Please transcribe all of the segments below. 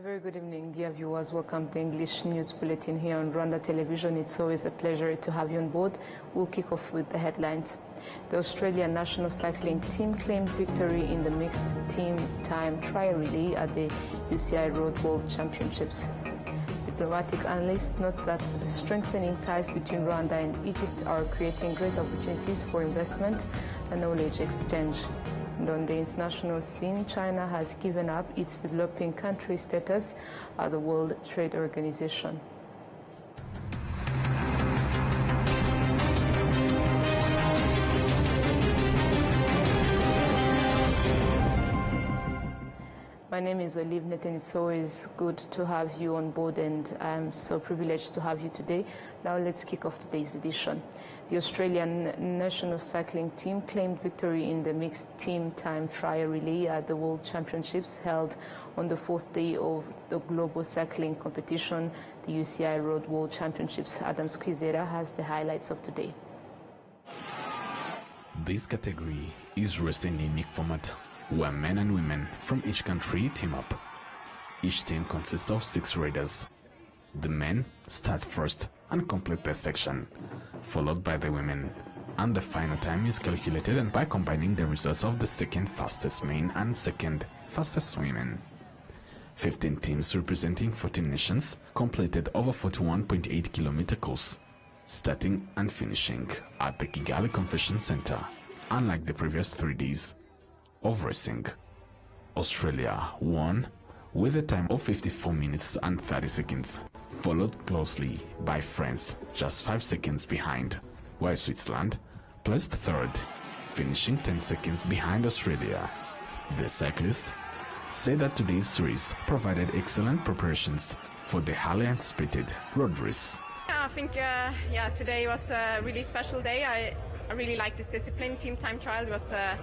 very good evening, dear viewers. Welcome to English News Bulletin here on Rwanda Television. It's always a pleasure to have you on board. We'll kick off with the headlines. The Australian national cycling team claimed victory in the mixed team time trial relay at the UCI Road World Championships. Diplomatic analysts note that strengthening ties between Rwanda and Egypt are creating great opportunities for investment and knowledge exchange. And on the international scene, China has given up its developing country status at the World Trade Organization. My name is Olive Nathan. It's always good to have you on board, and I'm so privileged to have you today. Now let's kick off today's edition. The Australian national cycling team claimed victory in the mixed team time trial relay at the World Championships held on the fourth day of the global cycling competition, the UCI Road World Championships. Adam Squizera has the highlights of today. This category is raced in a unique format, where men and women from each country team up. Each team consists of 6 riders. The men start first and complete their section, followed by the women, and the final time is calculated and by combining the results of the second fastest men and second fastest women. 15 teams representing 14 nations completed over 41.8 kilometer course, starting and finishing at the Kigali Convention Center. Unlike the previous 3 days of racing, Australia won with a time of 54 minutes and 30 seconds, followed closely by France, just 5 seconds behind, while Switzerland placed third, finishing 10 seconds behind Australia. The cyclists say that today's series provided excellent preparations for the highly anticipated road race. I think today was a really special day. I really like this discipline. Team time trial was a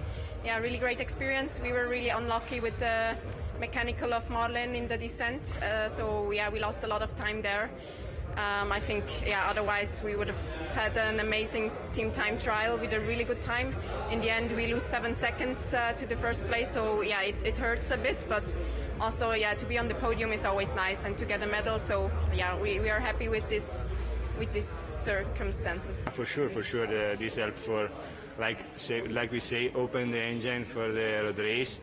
really great experience. We were really unlucky with the mechanical of Marlin in the descent, so we lost a lot of time there. I think otherwise we would have had an amazing team time trial with a really good time. In the end we lose 7 seconds to the first place, so it hurts a bit, but also to be on the podium is always nice and to get a medal, so we are happy with these circumstances. For sure, this helped for, like we say, open the engine for the road race.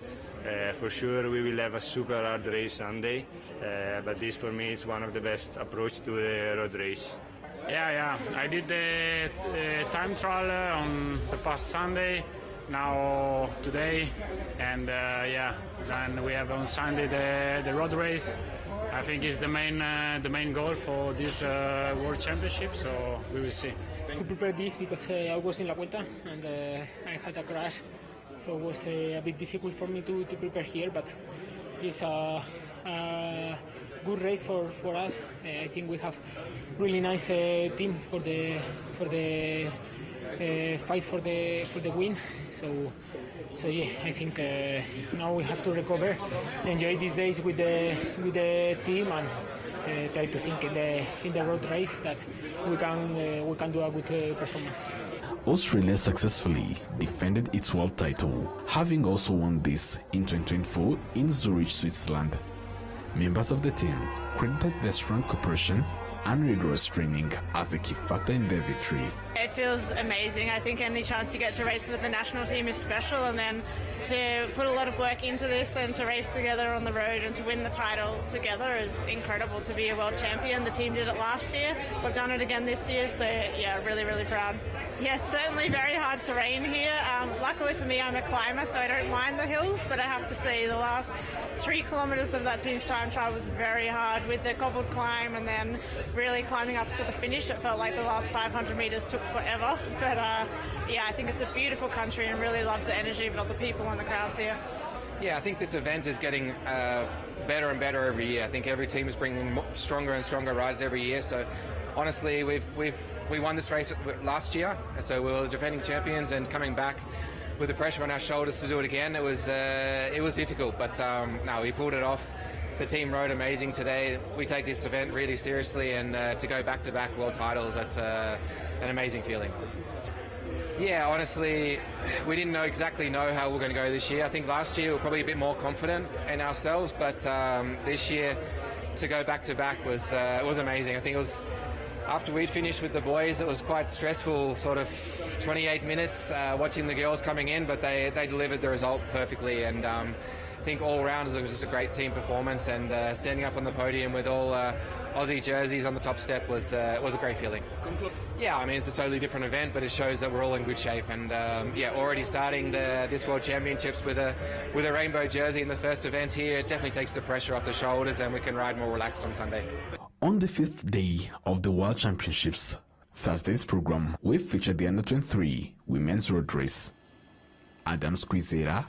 For sure we will have a super hard race Sunday, but this for me is one of the best approach to the road race. I did the time trial on the past Sunday, now today, and then we have on Sunday the road race. I think it's the main goal for this World Championship, so we will see. To prepare this because I was in La Vuelta and I had a crash, so it was a bit difficult for me to prepare here, but it's a good race for us. I think we have really nice team for the fight for the win. So I think now we have to recover, enjoy these days with the team, and try to think in the road race that we can do a good performance. Australia successfully defended its world title, having also won this in 2024 in Zurich, Switzerland. Members of the team credited their strong cooperation and rigorous training as a key factor in their victory. It feels amazing. I think any chance you get to race with the national team is special, and then to put a lot of work into this and to race together on the road and to win the title together is incredible. To be a world champion, the team did it last year, we've done it again this year, so really, really proud. Yeah, it's certainly very hard terrain here. Luckily for me, I'm a climber, so I don't mind the hills, but I have to say the last 3 kilometres of that team's time trial was very hard with the cobbled climb, and then really climbing up to the finish. It felt like the last 500 metres took forever, but I think it's a beautiful country and really love the energy of all the people and the crowds here. Yeah, I think this event is getting better and better every year. I think every team is bringing stronger and stronger riders every year. So honestly, we won this race last year, so we were the defending champions, and coming back with the pressure on our shoulders to do it again, it was difficult, but no, we pulled it off. The team rode amazing today. We take this event really seriously, and to go back-to-back world titles, that's an amazing feeling. Yeah, honestly, we didn't exactly know how we're going to go this year. I think last year we were probably a bit more confident in ourselves, but this year to go back to back was amazing. I think it was after we'd finished with the boys, it was quite stressful, sort of 28 minutes watching the girls coming in, but they delivered the result perfectly, and I think all round it was just a great team performance, and standing up on the podium with all Aussie jerseys on the top step was a great feeling. Yeah, I mean, it's a totally different event, but it shows that we're all in good shape, and yeah, already starting this World Championships with a rainbow jersey in the first event here, it definitely takes the pressure off the shoulders, and we can ride more relaxed on Sunday. On the 5th day of the World Championships, Thursday's program will feature the Under-23 women's road race. Adams Kwizera.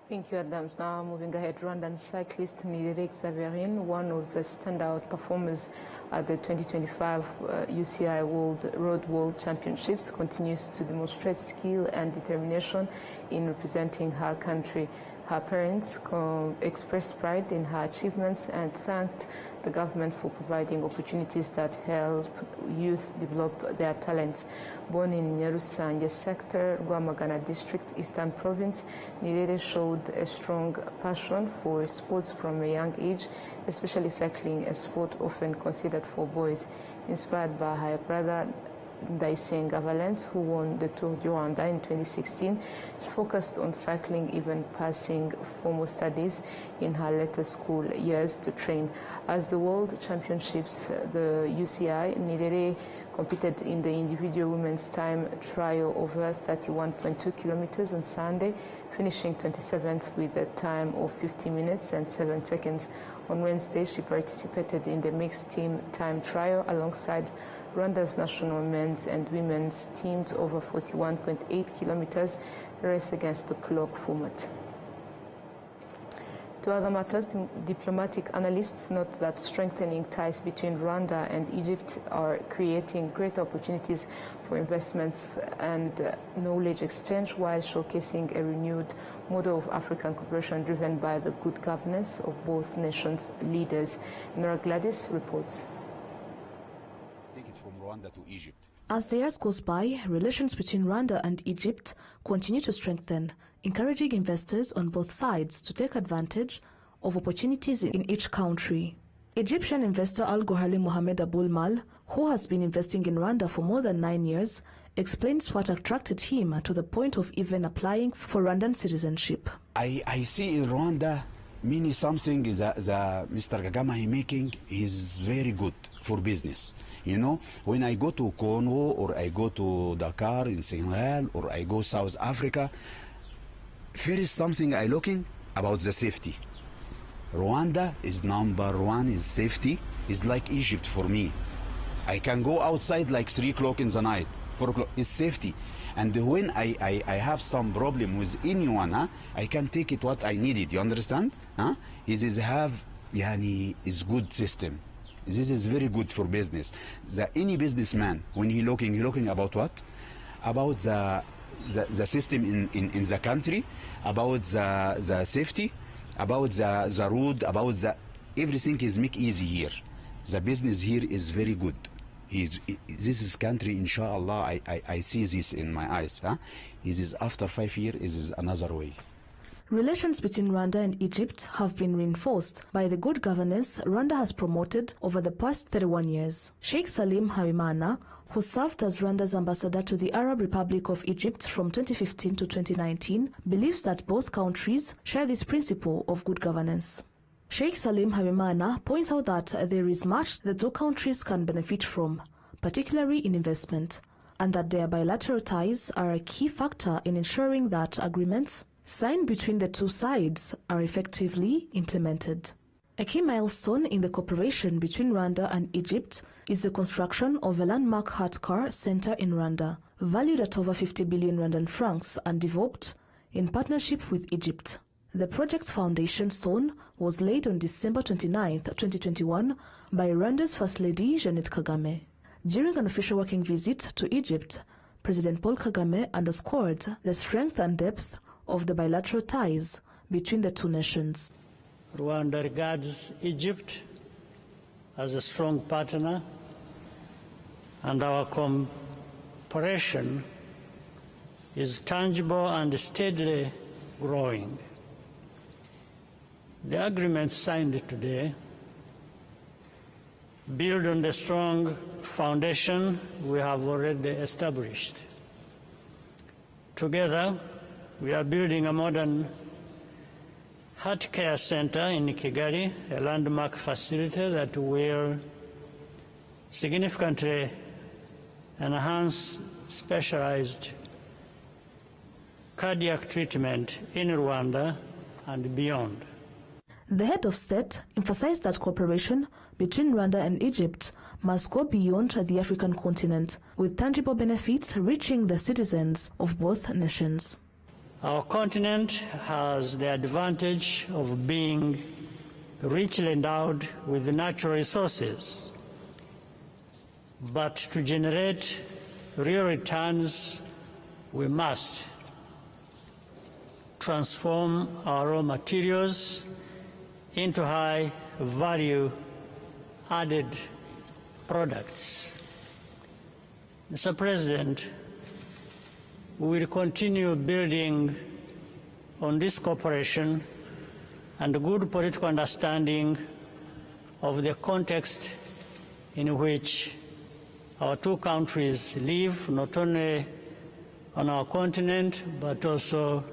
Thank you, Adams. Now moving ahead, Rwandan cyclist Nirere Xaverine, one of the standout performers at the 2025 UCI World Championships, continues to demonstrate skill and determination in representing her country. Her parents expressed pride in her achievements and thanked the government for providing opportunities that help youth develop their talents. Born in Nyarusange sector, Rwamagana district, Eastern Province, Nirere showed a strong passion for sports from a young age, especially cycling, a sport often considered for boys. Inspired by her brother Ndayisenga Valence, who won the Tour du Rwanda in 2016, she focused on cycling, even passing formal studies in her later school years to train. As the World Championships, the UCI, Nirere competed in the individual women's time trial over 31.2 kilometers on Sunday, finishing 27th with a time of 50 minutes and 7 seconds. On Wednesday, she participated in the mixed team time trial alongside Rwanda's national men's and women's teams over 41.8 kilometers, race against the clock format. To other matters, diplomatic analysts note that strengthening ties between Rwanda and Egypt are creating great opportunities for investments and knowledge exchange, while showcasing a renewed model of African cooperation driven by the good governance of both nations' leaders. Nora Gladys reports. Take it from Rwanda to Egypt. As the years goes by, relations between Rwanda and Egypt continue to strengthen, encouraging investors on both sides to take advantage of opportunities in each country. Egyptian investor Al-Gohali Mohamed Abul Mal, who has been investing in Rwanda for more than 9 years, explains what attracted him to the point of even applying for Rwandan citizenship. I see in Rwanda many something is Mr. Kagame he making is very good for business. You know, when I go to Congo or I go to Dakar in Senegal or I go South Africa, first something I looking about the safety. Rwanda is number one is safety. It's like Egypt for me. I can go outside like 3 o'clock in the night, 4 o'clock. It's safety. And when I have some problem with anyone, I can take it what I needed. You understand? Is have is good system. This is very good for business. Any businessman, when he looking about what? About the system in the country, about the safety, about the road, about everything is make easy here. The business here is very good. This is country, inshallah, I see this in my eyes. This is after 5 years, this is another way. Relations between Rwanda and Egypt have been reinforced by the good governance Rwanda has promoted over the past 31 years. Sheikh Salim Habimana, who served as Rwanda's ambassador to the Arab Republic of Egypt from 2015 to 2019, believes that both countries share this principle of good governance. Sheikh Salim Habimana points out that there is much the two countries can benefit from, particularly in investment, and that their bilateral ties are a key factor in ensuring that agreements signed between the two sides are effectively implemented. A key milestone in the cooperation between Rwanda and Egypt is the construction of a landmark heart car center in Rwanda, valued at over 50 billion Rwandan francs and developed in partnership with Egypt. The project's foundation stone was laid on December 29, 2021 by Rwanda's First Lady Jeannette Kagame. During an official working visit to Egypt, President Paul Kagame underscored the strength and depth of the bilateral ties between the two nations. Rwanda regards Egypt as a strong partner, and our cooperation is tangible and steadily growing. The agreement signed today builds on the strong foundation we have already established. Together, we are building a modern heart care center in Kigali, a landmark facility that will significantly enhance specialized cardiac treatment in Rwanda and beyond. The head of state emphasized that cooperation between Rwanda and Egypt must go beyond the African continent, with tangible benefits reaching the citizens of both nations. Our continent has the advantage of being richly endowed with natural resources, but to generate real returns, we must transform our raw materials into high-value added products. Mr. President, we will continue building on this cooperation and good political understanding of the context in which our two countries live, not only on our continent, but also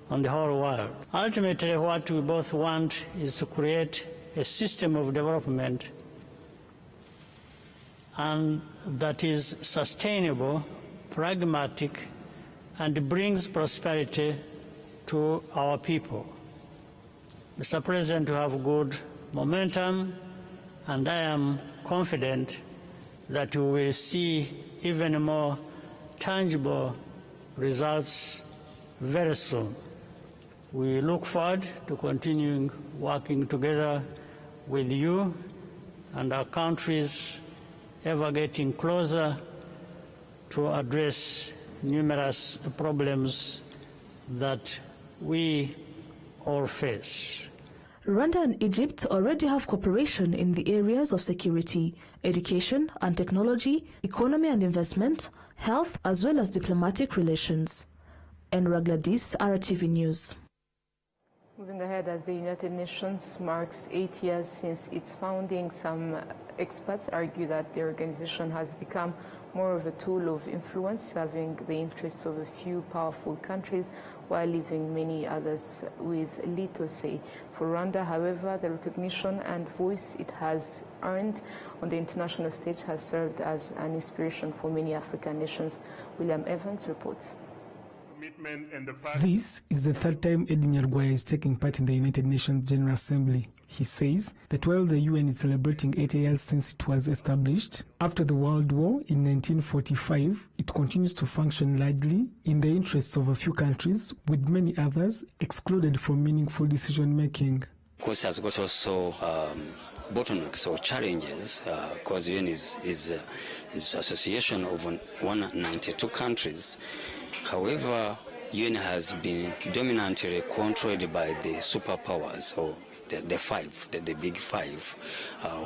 on the whole world. Ultimately, what we both want is to create a system of development and that is sustainable, pragmatic, and brings prosperity to our people. Mr. President, we have good momentum, and I am confident that we will see even more tangible results very soon. We look forward to continuing working together with you and our countries ever getting closer to address numerous problems that we all face. Rwanda and Egypt already have cooperation in the areas of security, education and technology, economy and investment, health, as well as diplomatic relations. Enra Gladys, RwandaTV News. Moving ahead, as the United Nations marks 8 years since its founding, some experts argue that the organization has become more of a tool of influence, serving the interests of a few powerful countries while leaving many others with little say. For Rwanda, however, the recognition and voice it has earned on the international stage has served as an inspiration for many African nations. William Evans reports. This is the third time Eddie Nyarwaya is taking part in the United Nations General Assembly. He says that while the UN is celebrating 8 years since it was established, after the World War in 1945, it continues to function largely in the interests of a few countries, with many others excluded from meaningful decision-making. Of course, it has got also bottlenecks or challenges, because UN is an association of 192 countries. However, UN has been dominantly controlled by the superpowers, or the five, the big five,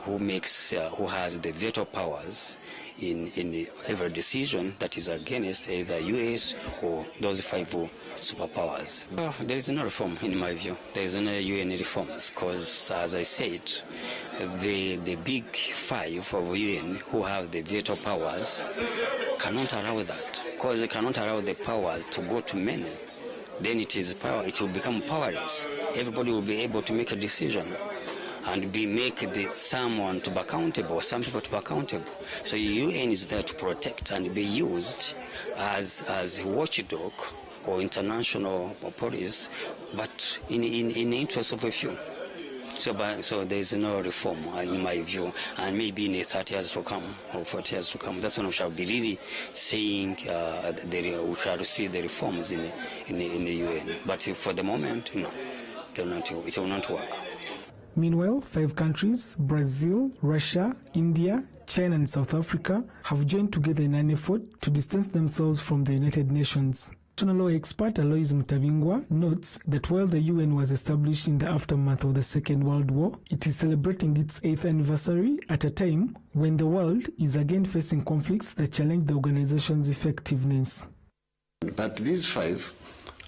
who has the veto powers in every decision that is against either US or those five superpowers. There is no reform, in my view. There is no UN reforms, because, as I said, the big five of UN who have the veto powers cannot allow that, because they cannot allow the powers to go to many. Then it will become powerless. Everybody will be able to make a decision and make someone to be accountable, some people to be accountable. So UN is there to protect and be used as a watchdog or international police, but in the interest of a few. So there is no reform, in my view, and maybe in 30 years to come or 40 years to come, that's when we shall be really saying we shall see the reforms in the UN. But for the moment, no, it will not work. Meanwhile, 5 countries, Brazil, Russia, India, China and South Africa, have joined together in an effort to distance themselves from the United Nations. International law expert Alois Mutabingwa notes that while the UN was established in the aftermath of the Second World War, it is celebrating its 8th anniversary at a time when the world is again facing conflicts that challenge the organization's effectiveness. But these 5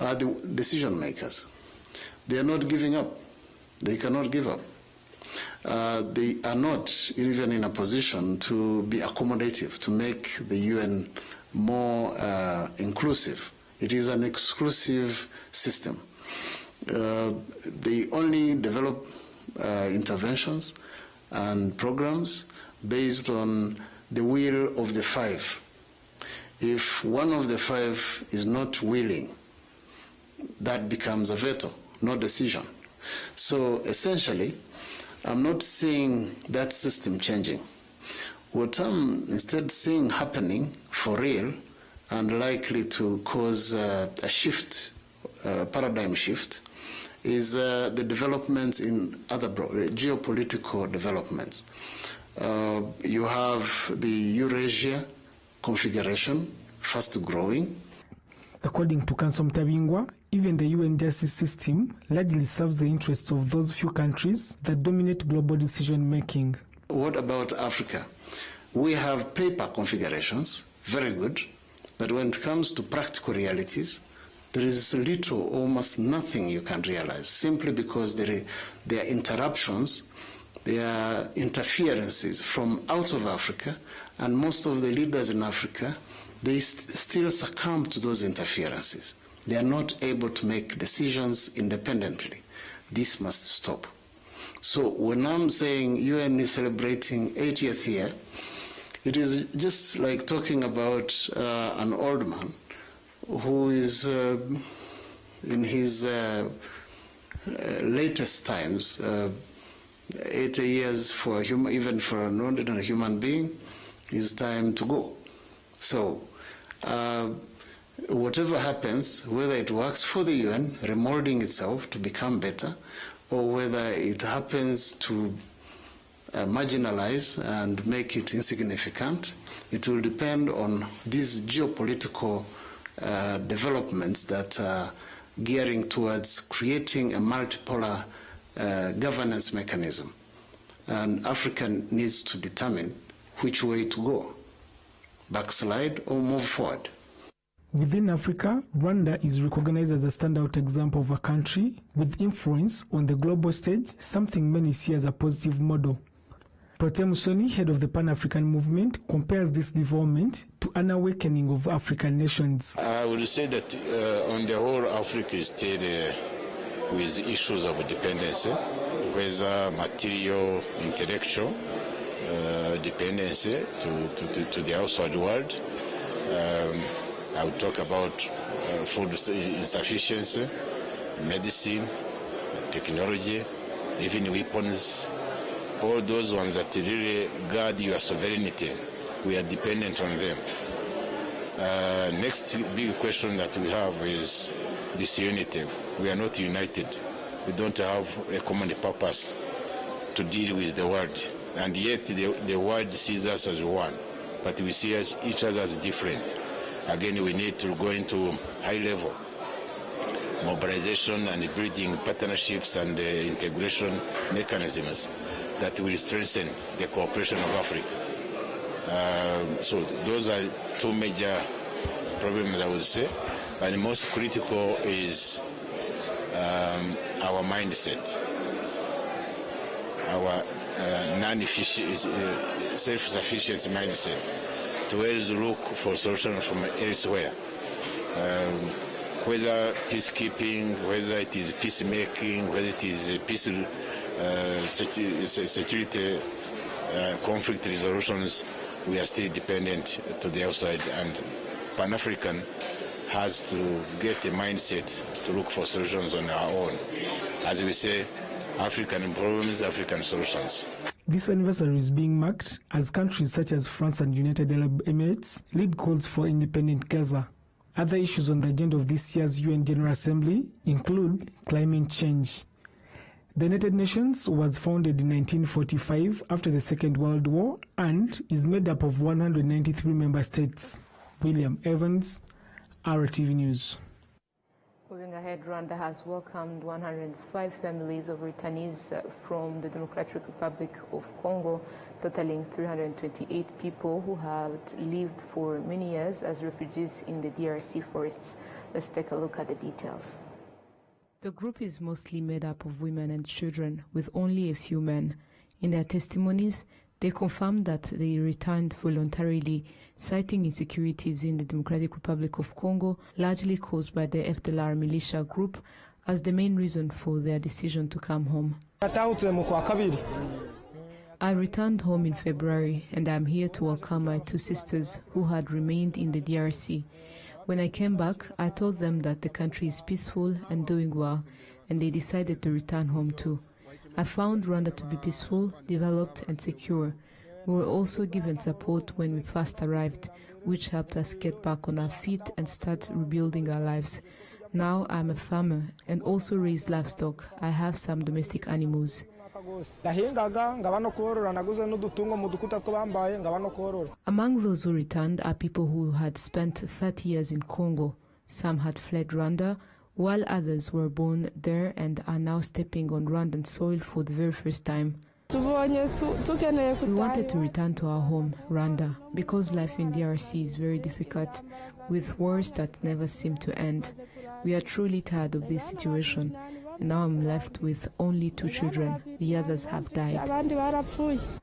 are the decision makers. They are not giving up. They cannot give up. They are not even in a position to be accommodative, to make the UN more inclusive. It is an exclusive system. They only develop interventions and programs based on the will of the 5. If one of the 5 is not willing, that becomes a veto, no decision. So essentially, I'm not seeing that system changing. What I'm instead seeing happening for real and likely to cause a shift, paradigm shift, is the developments in other geopolitical developments. You have the Eurasia configuration, fast growing. According to Council Mutabingwa, even the UN justice system largely serves the interests of those few countries that dominate global decision-making. What about Africa? We have paper configurations, very good, but when it comes to practical realities, there is little, almost nothing you can realize, simply because there are interruptions, there are interferences from out of Africa, and most of the leaders in Africa, they still succumb to those interferences. They are not able to make decisions independently. This must stop. So when I'm saying UN is celebrating 80th year, it is just like talking about an old man who is in his latest times, 80 years for even for an ordinary human being, is time to go. So whatever happens, whether it works for the UN, remolding itself to become better, or whether it happens to marginalize and make it insignificant, it will depend on these geopolitical developments that are gearing towards creating a multipolar governance mechanism. And Africa needs to determine which way to go, backslide or move forward. Within Africa, Rwanda is recognized as a standout example of a country with influence on the global stage, something many see as a positive model. Protem Musoni, head of the Pan-African movement, compares this development to an awakening of African nations. I would say that on the whole, Africa is still with issues of dependency, whether material, intellectual dependency to the outside world. I would talk about food insufficiency, medicine, technology, even weapons. All those ones that really guard your sovereignty, we are dependent on them. Next big question that we have is disunity. We are not united. We don't have a common purpose to deal with the world. And yet the world sees us as one, but we see each other as different. Again, we need to go into high-level mobilization and building partnerships and integration mechanisms that will strengthen the cooperation of Africa. So those are two major problems, I would say. But the most critical is our mindset, our self-sufficiency mindset, to always look for solutions from elsewhere. Whether peacekeeping, whether it is peacemaking, whether it is peace, security, conflict resolutions, we are still dependent to the outside, and Pan-African has to get a mindset to look for solutions on our own. As we say, African problems, African solutions. This anniversary is being marked as countries such as France and United Arab Emirates lead calls for independent Gaza. Other issues on the agenda of this year's UN General Assembly include climate change. The United Nations was founded in 1945 after the Second World War and is made up of 193 member states. William Evans, RTV News. Moving ahead, Rwanda has welcomed 105 families of returnees from the Democratic Republic of Congo, totaling 328 people who have lived for many years as refugees in the DRC forests. Let's take a look at the details. The group is mostly made up of women and children, with only a few men. In their testimonies, they confirmed that they returned voluntarily, citing insecurities in the Democratic Republic of Congo, largely caused by the FDLR militia group, as the main reason for their decision to come home. I returned home in February, and I'm here to welcome my two sisters who had remained in the DRC. When I came back, I told them that the country is peaceful and doing well, and they decided to return home too. I found Rwanda to be peaceful, developed and secure. We were also given support when we first arrived, which helped us get back on our feet and start rebuilding our lives. Now I'm a farmer and also raise livestock. I have some domestic animals. Among those who returned are people who had spent 30 years in Congo. Some had fled Rwanda, while others were born there and are now stepping on Rwandan soil for the very first time. We wanted to return to our home, Rwanda, because life in DRC is very difficult, with wars that never seem to end. We are truly tired of this situation, and now I'm left with only 2 children. The others have died.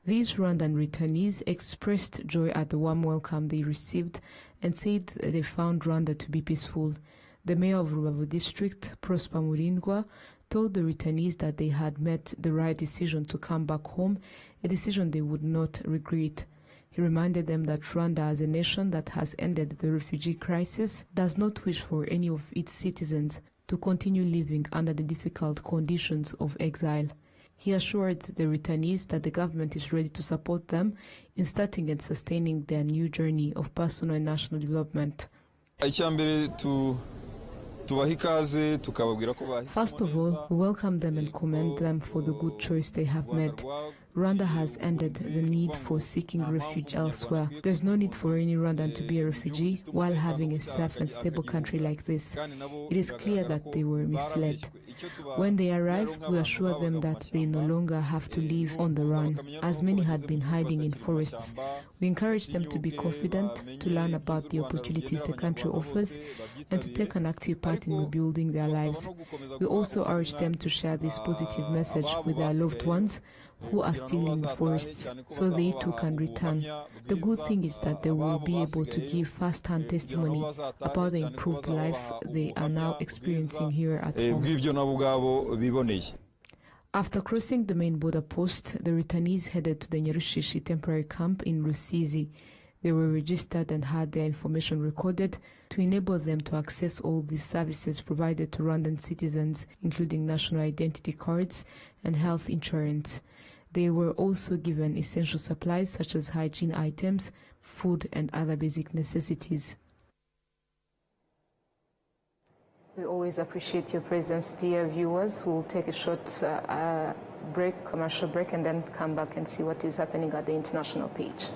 These Rwandan returnees expressed joy at the warm welcome they received and said they found Rwanda to be peaceful. The mayor of Rubavu district, Prosper Mulindwa, told the returnees that they had made the right decision to come back home, a decision they would not regret. He reminded them that Rwanda, as a nation that has ended the refugee crisis, does not wish for any of its citizens to continue living under the difficult conditions of exile. He assured the returnees that the government is ready to support them in starting and sustaining their new journey of personal and national development. First of all, we welcome them and commend them for the good choice they have made. Rwanda has ended the need for seeking refuge elsewhere. There's no need for any Rwandan to be a refugee while having a safe and stable country like this. It is clear that they were misled. When they arrive, we assure them that they no longer have to live on the run, as many had been hiding in forests. We encourage them to be confident, to learn about the opportunities the country offers, and to take an active part in rebuilding their lives. We also urge them to share this positive message with their loved ones who are still in the forests, so they too can return. The good thing is that they will be able to give first-hand testimony about the improved life they are now experiencing here at home. After crossing the main border post, the returnees headed to the Nyarushishi temporary camp in Rusizi. They were registered and had their information recorded to enable them to access all these services provided to Rwandan citizens, including national identity cards and health insurance. They were also given essential supplies such as hygiene items, food and other basic necessities. We always appreciate your presence, dear viewers. We'll take a short commercial break, and then come back and see what is happening at the international page.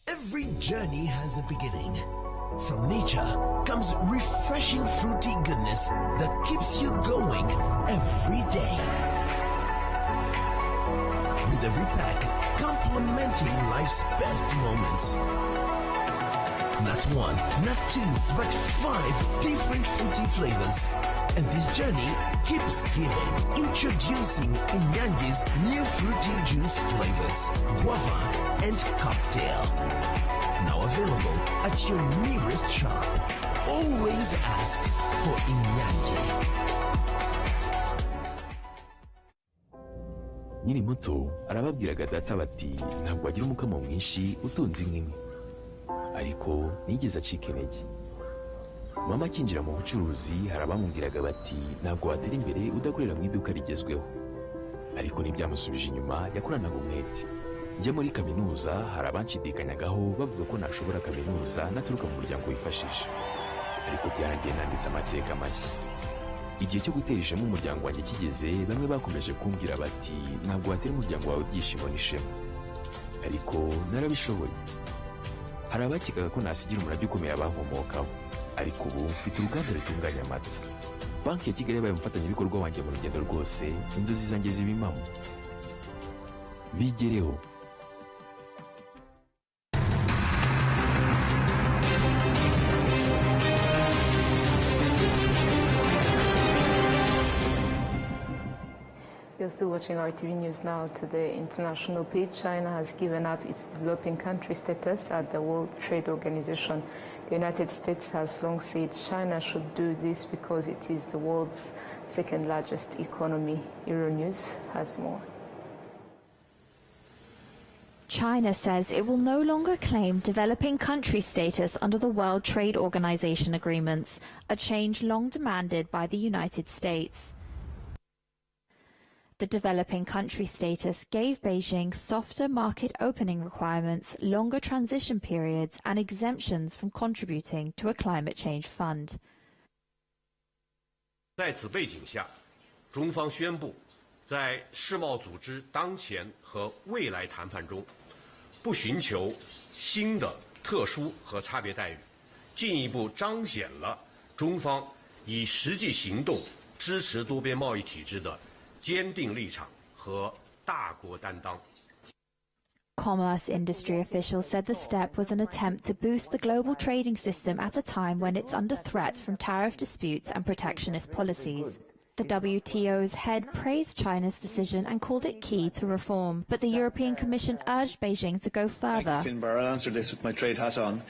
Every journey has a beginning. From nature comes refreshing fruity goodness that keeps you going every day. With every pack complementing life's best moments. Not 1, not 2, but 5 different fruity flavors. And this journey keeps giving. Introducing Inyanji's new fruity juice flavors, guava and cocktail. Now available at your nearest shop. Always ask for Inyanji. Nyiri muto arababwiraga data bati ntabwo agira umukamo mwinshi utunze inka, ariko nigeze acika intege. Mama akinjira mu bucuruzi harabamubwiraga bati ntabwo watera imbere udakorera mu iduka rigezweho, ariko ntibyamusubije inyuma, yakoranaga umwete. Njya muri kaminuza harabanshidikanyagaho bavuga ko nashobora kaminuza naturuka mu muryango wifashije, ariko byaragiye nanditse amateka mashya. igihe cyo gutera ishema umuryango wanjye kigeze bamwe bakomeje kumbwira bati ntabwo watera umuryango wawe ibyishimo n'ishema, ariko narabishoboye. Hari abakekaga ko nasigira umurage ukomeye abankomokaho, ariko ubu mfite uruganda rutunganya amata. Banki ya Kigali yabaye umufatanyabikorwa wanjye mu rugendo rwose, inzozi zanjye ziba impamo. Bigereho. You're still watching RTV News now. To the international page, China has given up its developing country status at the World Trade Organization. The United States has long said China should do this because it is the world's second largest economy. Euronews has more. China says it will no longer claim developing country status under the World Trade Organization agreements, a change long demanded by the United States. The developing country status gave Beijing softer market opening requirements, longer transition periods, and exemptions from contributing to a climate change fund. 在此背景下，中方宣布，在世贸组织当前和未来谈判中，不寻求新的特殊和差别待遇，进一步彰显了中方以实际行动支持多边贸易体制的 坚定立场和大国担当。 Commerce industry officials said the step was an attempt to boost the global trading system at a time when it's under threat from tariff disputes and protectionist policies. The WTO's head praised China's decision and called it key to reform, but the European Commission urged Beijing to go further. Finbar, I'll answer this with my trade hat on.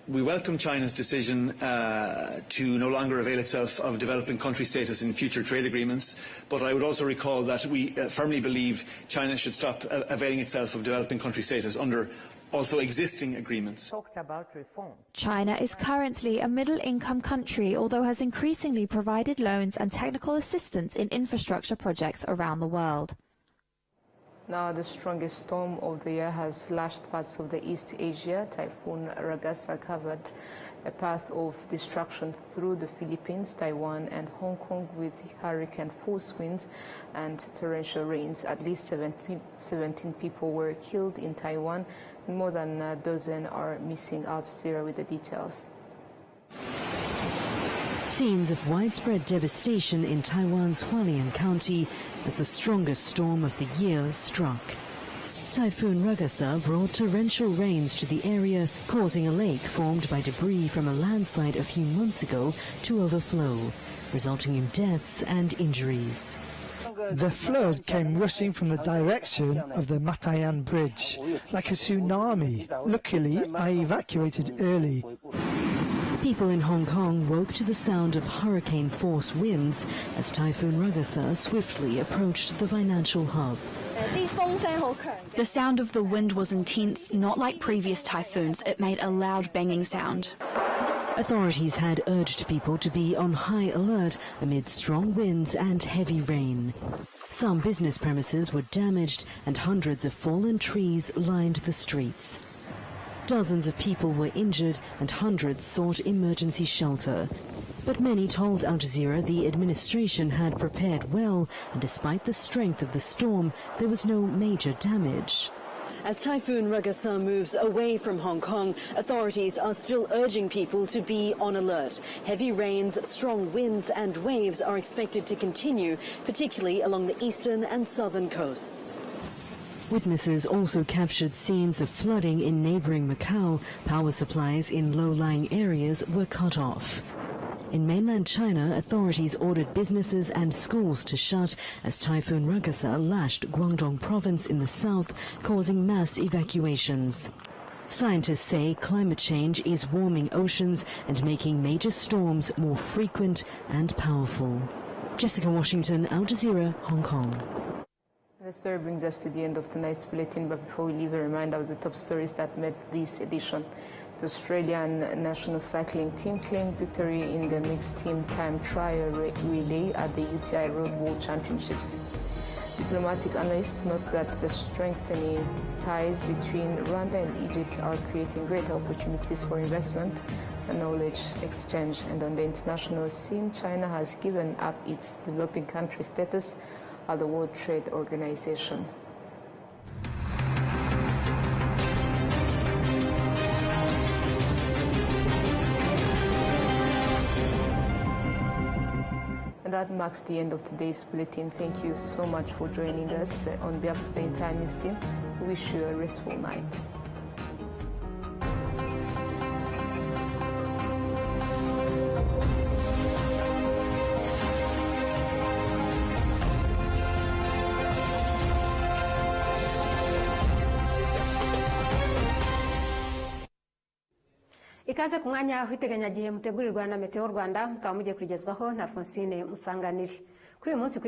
We welcome China's decision to no longer avail itself of developing country status in future trade agreements, but I would also recall that we firmly believe China should stop availing itself of developing country status under also existing agreements. China is currently a middle-income country, although has increasingly provided loans and technical assistance in infrastructure projects around the world. Now, the strongest storm of the year has lashed parts of the East Asia. Typhoon Ragasa covered a path of destruction through the Philippines, Taiwan, and Hong Kong with hurricane force winds and torrential rains. At least 17 people were killed in Taiwan, and more than a dozen are missing. Al Jazeera with the details. Scenes of widespread devastation in Taiwan's Hualien County as the strongest storm of the year struck. Typhoon Ragasa brought torrential rains to the area, causing a lake formed by debris from a landslide a few months ago to overflow, resulting in deaths and injuries. The flood came rushing from the direction of the Matayan Bridge, like a tsunami. Luckily, I evacuated early. People in Hong Kong woke to the sound of hurricane-force winds as Typhoon Ragasa swiftly approached the financial hub. The sound of the wind was intense, not like previous typhoons. It made a loud banging sound. Authorities had urged people to be on high alert amid strong winds and heavy rain. Some business premises were damaged and hundreds of fallen trees lined the streets. Dozens of people were injured and hundreds sought emergency shelter. But many told Al Jazeera the administration had prepared well, and despite the strength of the storm, there was no major damage. As Typhoon Ragasa moves away from Hong Kong, authorities are still urging people to be on alert. Heavy rains, strong winds and waves are expected to continue, particularly along the eastern and southern coasts. Witnesses also captured scenes of flooding in neighboring Macau. Power supplies in low-lying areas were cut off. In mainland China, authorities ordered businesses and schools to shut as Typhoon Ragasa lashed Guangdong province in the south, causing mass evacuations. Scientists say climate change is warming oceans and making major storms more frequent and powerful. Jessica Washington, Al Jazeera, Hong Kong. The story brings us to the end of tonight's bulletin, but before we leave, a reminder of the top stories that made this edition. The Australian national cycling team claimed victory in the mixed team time trial relay at the UCI Road World Championships. Diplomatic analysts note that the strengthening ties between Rwanda and Egypt are creating great opportunities for investment and knowledge exchange. And on the international scene, China has given up its developing country status at the World Trade Organization. And that marks the end of today's bulletin. Thank you so much for joining us. On behalf of the entire news team, we wish you a restful night. Ikaze ku mwanya w'iteganyagihe mutegurirwa na Meteo Rwanda, mukaba mugiye kugezwaho na Alphonsine Musanganire. Kuri uyu munsi